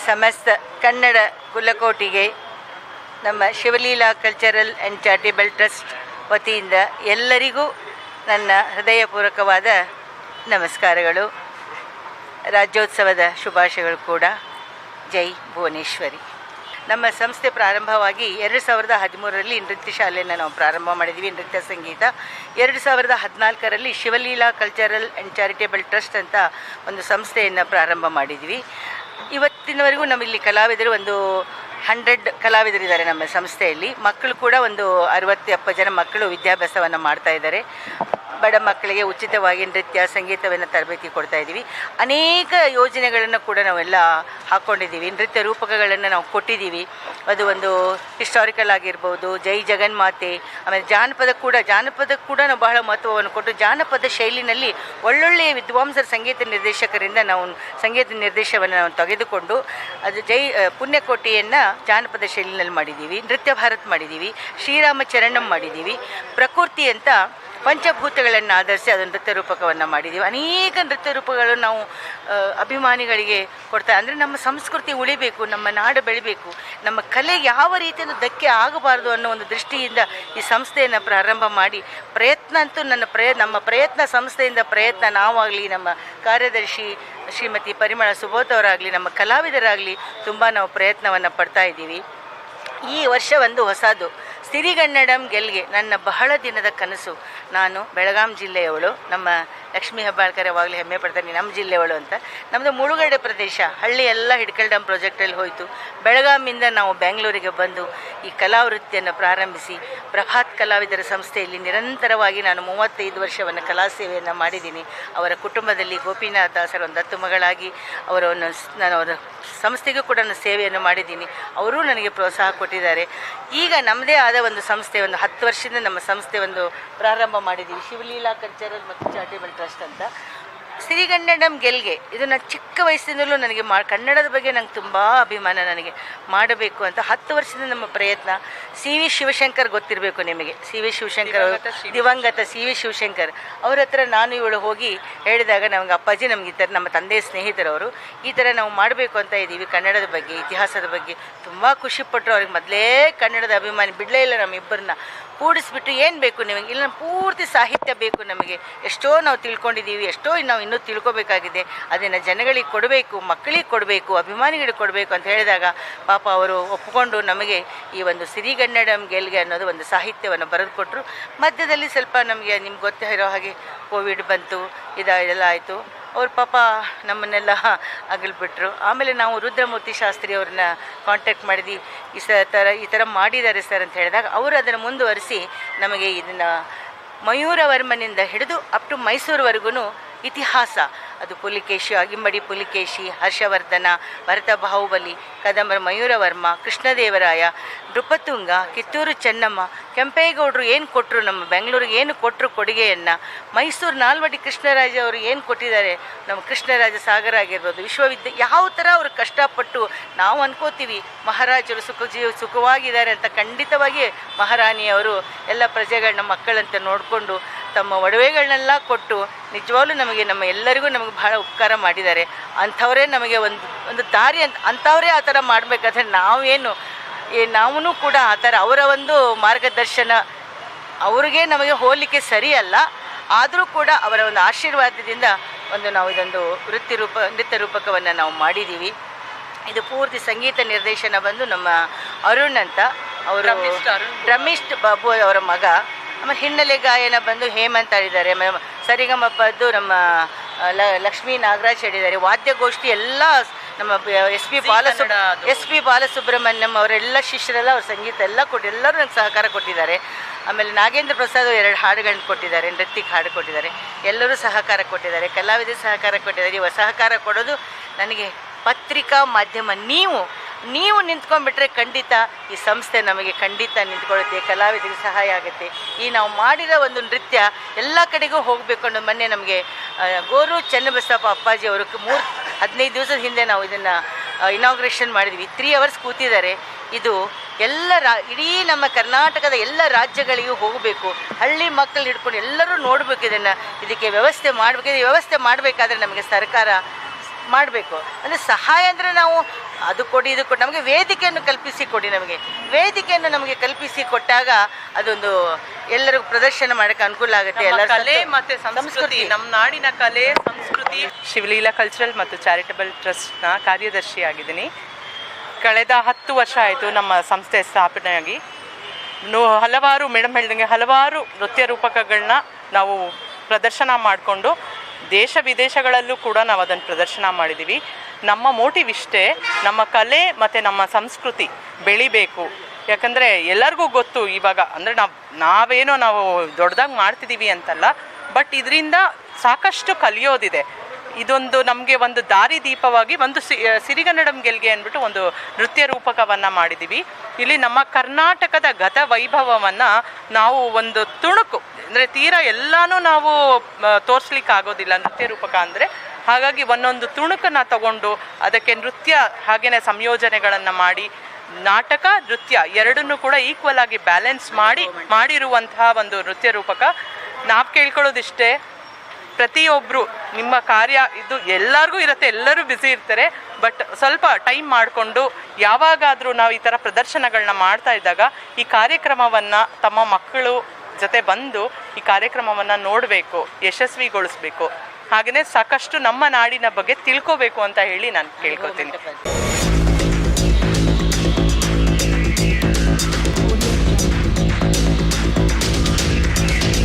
ಸಮಸ್ತ ಕನ್ನಡ ಕುಲಕೋಟಿಗೆ ನಮ್ಮ Shivaleela cultural and charitable trust ವತಿಯಿಂದ ಎಲ್ಲರಿಗೂ ನನ್ನ ಹೃದಯಪೂರ್ವಕವಾದ ನಮಸ್ಕಾರಗಳು. ರಾಜ್ಯೋತ್ಸವದ ಶುಭಾಶಯಗಳು ಕೂಡ. ಜೈ ಭುವನೇಶ್ವರಿ. ನಮ್ಮ ಸಂಸ್ಥೆ ಪ್ರಾರಂಭವಾಗಿ 2013ರಲ್ಲಿ ನೃತ್ಯ ಶಾಲೆಯನ್ನು ನಾವು ಪ್ರಾರಂಭ ಮಾಡಿದ್ವಿ, ನೃತ್ಯ ಸಂಗೀತ. 2014ರಲ್ಲಿ Shivaleela cultural and charitable trust ಅಂತ ಒಂದು ಸಂಸ್ಥೆಯನ್ನು ಪ್ರಾರಂಭ ಮಾಡಿದ್ವಿ. ಇವತ್ತಿನವರೆಗೂ ನಮ್ಮಲ್ಲಿ ಕಲಾವಿದರು ಒಂದು 100 ಕಲಾವಿದರಿದ್ದಾರೆ ನಮ್ಮ ಸಂಸ್ಥೆಯಲ್ಲಿ. ಮಕ್ಕಳು ಕೂಡ ಒಂದು 60-70 ಜನ ಮಕ್ಕಳು ವಿದ್ಯಾಭ್ಯಾಸವನ್ನು ಮಾಡ್ತಾ ಇದ್ದಾರೆ. ಬಡ ಮಕ್ಕಳಿಗೆ ಉಚಿತವಾಗಿ ನೃತ್ಯ ಸಂಗೀತವನ್ನು ತರಬೇತಿ ಕೊಡ್ತಾ ಇದ್ದೀವಿ. ಅನೇಕ ಯೋಜನೆಗಳನ್ನು ಕೂಡ ನಾವೆಲ್ಲ ಹಾಕ್ಕೊಂಡಿದ್ದೀವಿ. ನೃತ್ಯ ರೂಪಕಗಳನ್ನು ನಾವು ಕೊಟ್ಟಿದ್ದೀವಿ. ಅದು ಒಂದು ಹಿಸ್ಟಾರಿಕಲ್ ಆಗಿರ್ಬೋದು, ಜೈ ಜಗನ್ಮಾತೆ, ಆಮೇಲೆ ಜಾನಪದ ಕೂಡ ನಾವು ಬಹಳ ಮಹತ್ವವನ್ನು ಕೊಟ್ಟು ಜಾನಪದ ಶೈಲಿನಲ್ಲಿ ಒಳ್ಳೊಳ್ಳೆಯ ವಿದ್ವಾಂಸರ ಸಂಗೀತ ನಿರ್ದೇಶಕರಿಂದ ನಾವು ಸಂಗೀತ ನಿರ್ದೇಶನವನ್ನು ನಾವು ತೆಗೆದುಕೊಂಡು ಅದು ಪುಣ್ಯಕೋಟಿಯನ್ನು ಜಾನಪದ ಶೈಲಿನಲ್ಲಿ ಮಾಡಿದ್ದೀವಿ. ನೃತ್ಯ ಭಾರತ್ ಮಾಡಿದ್ದೀವಿ, ಶ್ರೀರಾಮಚರಣಂ ಮಾಡಿದ್ದೀವಿ, ಪ್ರಕೃತಿ ಅಂತ ಪಂಚಭೂತಗಳನ್ನು ಆಧರಿಸಿ ಅದು ನೃತ್ಯ ರೂಪಕವನ್ನು ಮಾಡಿದ್ದೀವಿ. ಅನೇಕ ನೃತ್ಯ ರೂಪಗಳು ನಾವು ಅಭಿಮಾನಿಗಳಿಗೆ ಕೊಡ್ತಾ, ಅಂದರೆ ನಮ್ಮ ಸಂಸ್ಕೃತಿ ಉಳಿಬೇಕು, ನಮ್ಮ ನಾಡು ಬೆಳಿಬೇಕು, ನಮ್ಮ ಕಲೆಗೆ ಯಾವ ರೀತಿಯಿಂದ ಧಕ್ಕೆ ಆಗಬಾರ್ದು ಅನ್ನೋ ಒಂದು ದೃಷ್ಟಿಯಿಂದ ಈ ಸಂಸ್ಥೆಯನ್ನು ಪ್ರಾರಂಭ ಮಾಡಿ ಪ್ರಯತ್ನ ಅಂತೂ ನಮ್ಮ ಪ್ರಯತ್ನ ಸಂಸ್ಥೆಯಿಂದ ಪ್ರಯತ್ನ ನಾವಾಗಲಿ, ನಮ್ಮ ಕಾರ್ಯದರ್ಶಿ ಶ್ರೀಮತಿ ಪರಿಮಳ ಸುಬೋಧ್ ಅವರಾಗಲಿ, ನಮ್ಮ ಕಲಾವಿದರಾಗಲಿ ತುಂಬ ನಾವು ಪ್ರಯತ್ನವನ್ನು ಪಡ್ತಾ ಇದ್ದೀವಿ. ಈ ವರ್ಷ ಒಂದು ಹೊಸದು ಸಿರಿಗನ್ನಡಂ ಗೆಲ್ಗೆ ನನ್ನ ಬಹಳ ದಿನದ ಕನಸು. ನಾನು ಬೆಳಗಾಂ ಜಿಲ್ಲೆಯವಳು. ನಮ್ಮ ಲಕ್ಷ್ಮೀ ಹೆಬ್ಬಾಳ್ಕರ್ ಯಾವಾಗಲೂ ಹೆಮ್ಮೆ ಪಡ್ತಾನೆ ನಮ್ಮ ಜಿಲ್ಲೆಯವಳು ಅಂತ. ನಮ್ಮದು ಮುಳುಗಡೆ ಪ್ರದೇಶ, ಹಳ್ಳಿ ಎಲ್ಲ ಹಿಡ್ಕಲ್ ಡ್ಯಾಮ್ ಪ್ರಾಜೆಕ್ಟಲ್ಲಿ ಹೋಯಿತು. ಬೆಳಗಾಮಿಂದ ನಾವು ಬೆಂಗಳೂರಿಗೆ ಬಂದು ಈ ಕಲಾವೃತ್ತಿಯನ್ನು ಪ್ರಾರಂಭಿಸಿ ಪ್ರಭಾತ್ ಕಲಾವಿದರ ಸಂಸ್ಥೆಯಲ್ಲಿ ನಿರಂತರವಾಗಿ ನಾನು 35 ವರ್ಷವನ್ನು ಕಲಾ ಸೇವೆಯನ್ನು ಮಾಡಿದ್ದೀನಿ. ಅವರ ಕುಟುಂಬದಲ್ಲಿ ಗೋಪಿನಾಥ ದಾಸರ ಒಂದು ದತ್ತು ಮಗಳಾಗಿ ನಾನು ಅವರ ಸಂಸ್ಥೆಗೂ ಕೂಡ ನಾನು ಸೇವೆಯನ್ನು ಮಾಡಿದ್ದೀನಿ. ಅವರೂ ನನಗೆ ಪ್ರೋತ್ಸಾಹ ಕೊಟ್ಟಿದ್ದಾರೆ. ಈಗ ನಮ್ಮದೇ ಆದ ಒಂದು ಸಂಸ್ಥೆ, ಒಂದು 10 ವರ್ಷದಿಂದ ನಮ್ಮ ಸಂಸ್ಥೆ ಒಂದು ಪ್ರಾರಂಭ ಮಾಡಿದ್ದೀವಿ, ಶಿವಲೀಲಾ ಕಲ್ಚರಲ್ ಮತ್ತು ಚಾರಿಟೇಬಲ್ ಟ್ರಸ್ಟ್ ಅಂತ. ಸಿರಿಗನ್ನಡಂ ಗೆಲ್ಗೆ ಇದು ನಾನು ಚಿಕ್ಕ ವಯಸ್ಸಿನಲ್ಲೂ ನನಗೆ ಕನ್ನಡದ ಬಗ್ಗೆ ನಂಗೆ ತುಂಬ ಅಭಿಮಾನ, ನನಗೆ ಮಾಡಬೇಕು ಅಂತ 10 ವರ್ಷದಿಂದ ನಮ್ಮ ಪ್ರಯತ್ನ. ಸಿ ವಿ ಶಿವಶಂಕರ್ ಗೊತ್ತಿರಬೇಕು ನಿಮಗೆ. ಸಿ ವಿ ಶಿವಶಂಕರ್ ದಿವಂಗತ ಸಿ ವಿ ಶಿವಶಂಕರ್ ಅವ್ರ ಹತ್ರ ನಾನು ಇವಳು ಹೋಗಿ ಹೇಳಿದಾಗ ನಮಗೆ ಅಪ್ಪಾಜಿ ನಮ್ಗೆ ಈ ಥರ ನಮ್ಮ ತಂದೆಯ ಸ್ನೇಹಿತರವರು ಈ ಥರ ನಾವು ಮಾಡಬೇಕು ಅಂತ ಇದ್ದೀವಿ, ಕನ್ನಡದ ಬಗ್ಗೆ ಇತಿಹಾಸದ ಬಗ್ಗೆ ತುಂಬ ಖುಷಿಪಟ್ಟರು. ಅವ್ರಿಗೆ ಮೊದಲೇ ಕನ್ನಡದ ಅಭಿಮಾನಿ ಬಿಡಲೇ ಇಲ್ಲ. ನಮ್ಮಿಬ್ಬರನ್ನ ಕೂಡಿಸ್ಬಿಟ್ಟು ಏನು ಬೇಕು ನಿಮಗೆ, ಇಲ್ಲ ಪೂರ್ತಿ ಸಾಹಿತ್ಯ ಬೇಕು ನಮಗೆ, ಎಷ್ಟೋ ನಾವು ತಿಳ್ಕೊಂಡಿದ್ದೀವಿ, ಎಷ್ಟೋ ನಾವು ಇನ್ನೂ ತಿಳ್ಕೊಬೇಕಾಗಿದೆ, ಅದನ್ನು ಜನಗಳಿಗೆ ಕೊಡಬೇಕು, ಮಕ್ಕಳಿಗೆ ಕೊಡಬೇಕು, ಅಭಿಮಾನಿಗಳಿಗೆ ಕೊಡಬೇಕು ಅಂತ ಹೇಳಿದಾಗ ಪಾಪ ಅವರು ಒಪ್ಪಿಕೊಂಡು ನಮಗೆ ಈ ಒಂದು ಸಿರಿಗನ್ನಡಂ ಗೆಲ್ಗೆ ಅನ್ನೋದು ಒಂದು ಸಾಹಿತ್ಯವನ್ನು ಬರೆದು ಕೊಟ್ಟರು. ಮಧ್ಯದಲ್ಲಿ ಸ್ವಲ್ಪ ನಮಗೆ ನಿಮ್ಗೆ ಗೊತ್ತಿರೋ ಹಾಗೆ ಕೋವಿಡ್ ಬಂತು, ಇದೆಲ್ಲ ಆಯಿತು. ಅವ್ರ ಪಾಪ ನಮ್ಮನ್ನೆಲ್ಲ ಅಗಲ್ಬಿಟ್ರು. ಆಮೇಲೆ ನಾವು ರುದ್ರಮೂರ್ತಿ ಶಾಸ್ತ್ರಿ ಅವ್ರನ್ನ ಕಾಂಟ್ಯಾಕ್ಟ್ ಮಾಡಿದ್ವಿ. ಈ ಥರ ಮಾಡಿದ್ದಾರೆ ಸರ್ ಅಂತ ಹೇಳಿದಾಗ ಅವರು ಅದನ್ನು ಮುಂದುವರಿಸಿ ನಮಗೆ ಇದನ್ನು ಮಯೂರವರ್ಮನಿಂದ ಹಿಡಿದು ಅಪ್ ಟು ಮೈಸೂರುವರೆಗೂ ಇತಿಹಾಸ, ಅದು ಪುಲಿಕೇಶಿ, ಅಗಿಂಬಡಿ ಪುಲಿಕೇಶಿ, ಹರ್ಷವರ್ಧನ, ಭರತ ಬಾಹುಬಲಿ, ಕದಂಬರ ಮಯೂರವರ್ಮ, ಕೃಷ್ಣದೇವರಾಯ, ನೃಪತುಂಗ, ಕಿತ್ತೂರು ಚೆನ್ನಮ್ಮ, ಕೆಂಪೇಗೌಡರು ಏನು ಕೊಟ್ಟರು, ನಮ್ಮ ಬೆಂಗಳೂರಿಗೆ ಏನು ಕೊಟ್ಟರು ಕೊಡುಗೆಯನ್ನು, ಮೈಸೂರು ನಾಲ್ವಡಿ ಕೃಷ್ಣರಾಜ ಅವರು ಏನು ಕೊಟ್ಟಿದ್ದಾರೆ, ನಮ್ಮ ಕೃಷ್ಣರಾಜ ಸಾಗರ ಆಗಿರ್ಬೋದು, ಯಾವ ಥರ ಅವರು ಕಷ್ಟಪಟ್ಟು ನಾವು ಅನ್ಕೋತೀವಿ ಮಹಾರಾಜರು ಸುಖವಾಗಿದ್ದಾರೆ ಅಂತ. ಖಂಡಿತವಾಗಿ ಮಹಾರಾಣಿಯವರು ಎಲ್ಲ ಪ್ರಜೆಗಳನ್ನ ಮಕ್ಕಳಂತ ನೋಡಿಕೊಂಡು ತಮ್ಮ ಒಡವೆಗಳನ್ನೆಲ್ಲ ಕೊಟ್ಟು ನಿಜವಾಗ್ಲೂ ನಮಗೆ ನಮ್ಮ ಎಲ್ಲರಿಗೂ ನಮಗೆ ಬಹಳ ಉಪಕಾರ ಮಾಡಿದ್ದಾರೆ. ಅಂಥವರೇ ನಮಗೆ ಒಂದು ದಾರಿ ಅಂಥವರೇ ಆ ಥರ ಮಾಡಬೇಕಾದ್ರೆ ನಾವೂ ಕೂಡ ಆ ಥರ ಅವರ ಒಂದು ಮಾರ್ಗದರ್ಶನ ಅವ್ರಿಗೆ ನಮಗೆ ಹೋಲಿಕೆ ಸರಿಯಲ್ಲ. ಆದರೂ ಕೂಡ ಅವರ ಒಂದು ಆಶೀರ್ವಾದದಿಂದ ನಾವು ಇದೊಂದು ನೃತ್ಯ ರೂಪಕವನ್ನು ನಾವು ಮಾಡಿದ್ದೀವಿ. ಇದು ಪೂರ್ತಿ ಸಂಗೀತ ನಿರ್ದೇಶನ ಬಂದು ನಮ್ಮ ಅರುಣ್ ಅಂತ, ಅವರು ರಮೇಶ್ ಬಾಬು ಅವರ ಮಗ. ಆಮೇಲೆ ಹಿನ್ನೆಲೆ ಗಾಯನ ಬಂದು ಹೇಮಂತ್ ಹೇಳಿದ್ದಾರೆ. ಸರಿಗಮಪದ್ದು ನಮ್ಮ ಲಕ್ಷ್ಮೀ ನಾಗರಾಜ್ ಹೇಳಿದ್ದಾರೆ. ವಾದ್ಯಗೋಷ್ಠಿ ಎಲ್ಲ ನಮ್ಮ ಎಸ್ ಪಿ ಬಾಲಸುಬ್ರಹ್ಮಣ್ಯಂ ಅವರೆಲ್ಲ ಶಿಷ್ಯರೆಲ್ಲ ಅವ್ರ ಸಂಗೀತ ಎಲ್ಲ ಎಲ್ಲರೂ ನಂಗೆ ಸಹಕಾರ ಕೊಟ್ಟಿದ್ದಾರೆ. ಆಮೇಲೆ ನಾಗೇಂದ್ರ ಪ್ರಸಾದ್ 2 ಹಾಡುಗಳನ್ನ ಕೊಟ್ಟಿದ್ದಾರೆ, ನೃತ್ಯಕ್ಕೆ ಹಾಡು ಕೊಟ್ಟಿದ್ದಾರೆ. ಎಲ್ಲರೂ ಸಹಕಾರ ಕೊಟ್ಟಿದ್ದಾರೆ, ಕಲಾವಿದರು ಸಹಕಾರ ಕೊಟ್ಟಿದ್ದಾರೆ. ಇವ ಸಹಕಾರ ಕೊಡೋದು ನನಗೆ ಪತ್ರಿಕಾ ಮಾಧ್ಯಮ, ನೀವು ನಿಂತ್ಕೊಂಡ್ಬಿಟ್ರೆ ಖಂಡಿತ ಈ ಸಂಸ್ಥೆ ನಮಗೆ ಖಂಡಿತ ನಿಂತ್ಕೊಳ್ಳುತ್ತೆ, ಕಲಾವಿದರಿಗೆ ಸಹಾಯ ಆಗುತ್ತೆ. ಈ ನಾವು ಮಾಡಿರೋ ಒಂದು ನೃತ್ಯ ಎಲ್ಲ ಕಡೆಗೂ ಹೋಗಬೇಕು ಅನ್ನೋ ಮೊನ್ನೆ ನಮಗೆ ಗೋರು ಚನ್ನಬಸಪ್ಪ ಅಪ್ಪಾಜಿ ಅವರು 15 ದಿವಸದ ಹಿಂದೆ ನಾವು ಇದನ್ನು ಇನಾಗ್ರೇಷನ್ ಮಾಡಿದ್ವಿ. 3 hours ಕೂತಿದ್ದಾರೆ. ಇದು ಇಡೀ ನಮ್ಮ ಕರ್ನಾಟಕದ ಎಲ್ಲ ರಾಜ್ಯಗಳಿಗೂ ಹೋಗಬೇಕು. ಹಳ್ಳಿ ಮಕ್ಕಳು ಹಿಡ್ಕೊಂಡು ಎಲ್ಲರೂ ನೋಡಬೇಕು. ಇದಕ್ಕೆ ವ್ಯವಸ್ಥೆ ಮಾಡಬೇಕು. ವ್ಯವಸ್ಥೆ ಮಾಡಬೇಕಾದ್ರೆ ನಮಗೆ ಸರ್ಕಾರ ಮಾಡಬೇಕು. ಅಂದರೆ ಸಹಾಯ ಅಂದರೆ ನಾವು ಅದು ಕೊಡಿ ಇದು ಕೊಡಿ, ನಮಗೆ ವೇದಿಕೆಯನ್ನು ಕಲ್ಪಿಸಿ ಕೊಡಿ. ವೇದಿಕೆಯನ್ನು ನಮಗೆ ಕಲ್ಪಿಸಿ ಕೊಟ್ಟಾಗ ಅದೊಂದು ಎಲ್ಲರಿಗೂ ಪ್ರದರ್ಶನ ಮಾಡೋಕ್ಕೆ ಅನುಕೂಲ ಆಗುತ್ತೆ. ಎಲ್ಲ ಕಲೆ ಮತ್ತು ಸಂಸ್ಕೃತಿ, ನಮ್ಮ ನಾಡಿನ ಕಲೆ ಸಂಸ್ಕೃತಿ. ಶಿವಲೀಲಾ ಕಲ್ಚರಲ್ ಮತ್ತು ಚಾರಿಟಬಲ್ ಟ್ರಸ್ಟ್ನ ಕಾರ್ಯದರ್ಶಿಯಾಗಿದ್ದೀನಿ. ಕಳೆದ 10 ವರ್ಷ ಆಯಿತು ನಮ್ಮ ಸಂಸ್ಥೆ ಸ್ಥಾಪನೆಯಾಗಿ. ಹಲವಾರು ಮೇಡಮ್ ಹೇಳ್ದಂಗೆ ಹಲವಾರು ನೃತ್ಯ ರೂಪಕಗಳನ್ನ ನಾವು ಪ್ರದರ್ಶನ ಮಾಡಿಕೊಂಡು ದೇಶ ವಿದೇಶಗಳಲ್ಲೂ ಕೂಡ ನಾವು ಅದನ್ನು ಪ್ರದರ್ಶನ ಮಾಡಿದ್ದೀವಿ. ನಮ್ಮ ಮೋಟಿವ್ ಇಷ್ಟೇ, ನಮ್ಮ ಕಲೆ ಮತ್ತು ನಮ್ಮ ಸಂಸ್ಕೃತಿ ಬೆಳಿಬೇಕು. ಯಾಕಂದರೆ ಎಲ್ಲರಿಗೂ ಗೊತ್ತು ಇವಾಗ, ಅಂದರೆ ನಾವೇನೋ ನಾವು ದೊಡ್ಡದಾಗಿ ಮಾಡ್ತಿದ್ದೀವಿ ಅಂತಲ್ಲ, ಬಟ್ ಇದರಿಂದ ಸಾಕಷ್ಟು ಕಲಿಯೋದಿದೆ. ಇದೊಂದು ನಮಗೆ ಒಂದು ದಾರಿದೀಪವಾಗಿ ಒಂದು ಸಿರಿಗನ್ನಡಂ ಗೆಲ್ಗೆ ಅಂದ್ಬಿಟ್ಟು ಒಂದು ನೃತ್ಯ ರೂಪಕವನ್ನು ಮಾಡಿದ್ದೀವಿ. ಇಲ್ಲಿ ನಮ್ಮ ಕರ್ನಾಟಕದ ಗತ ವೈಭವವನ್ನು ನಾವು ಒಂದು ತುಣುಕು, ಅಂದರೆ ತೀರಾ ಎಲ್ಲನೂ ನಾವು ತೋರಿಸ್ಲಿಕ್ಕೆ ಆಗೋದಿಲ್ಲ ನೃತ್ಯ ರೂಪಕ ಅಂದರೆ. ಹಾಗಾಗಿ ಒಂದೊಂದು ತುಣುಕನ್ನು ತಗೊಂಡು ಅದಕ್ಕೆ ನೃತ್ಯ ಹಾಗೆಯೇ ಸಂಯೋಜನೆಗಳನ್ನು ಮಾಡಿ ನಾಟಕ ನೃತ್ಯ ಎರಡನ್ನೂ ಕೂಡ ಈಕ್ವಲ್ ಆಗಿ ಬ್ಯಾಲೆನ್ಸ್ ಮಾಡಿರುವಂತಹ ಒಂದು ನೃತ್ಯ ರೂಪಕ. ನಾವು ಕೇಳ್ಕೊಳ್ಳೋದಿಷ್ಟೇ, ಪ್ರತಿಯೊಬ್ಬರು ನಿಮ್ಮ ಕಾರ್ಯ ಇದು ಎಲ್ಲರಿಗೂ ಇರುತ್ತೆ, ಎಲ್ಲರೂ ಬ್ಯುಸಿ ಇರ್ತಾರೆ, ಬಟ್ ಸ್ವಲ್ಪ ಟೈಮ್ ಮಾಡಿಕೊಂಡು ಯಾವಾಗಾದರೂ ನಾವು ಈ ಥರ ಪ್ರದರ್ಶನಗಳನ್ನ ಮಾಡ್ತಾ ಇದ್ದಾಗ ಈ ಕಾರ್ಯಕ್ರಮವನ್ನು ತಮ್ಮ ಮಕ್ಕಳು ಜೊತೆ ಬಂದು ಈ ಕಾರ್ಯಕ್ರಮವನ್ನು ನೋಡಬೇಕು, ಯಶಸ್ವಿಗೊಳಿಸ್ಬೇಕು. ಹಾಗೆಯೇ ಸಾಕಷ್ಟು ನಮ್ಮ ನಾಡಿನ ಬಗ್ಗೆ ತಿಳ್ಕೋಬೇಕು ಅಂತ ಹೇಳಿ ನಾನು ಕೇಳ್ಕೊತೀನಿ.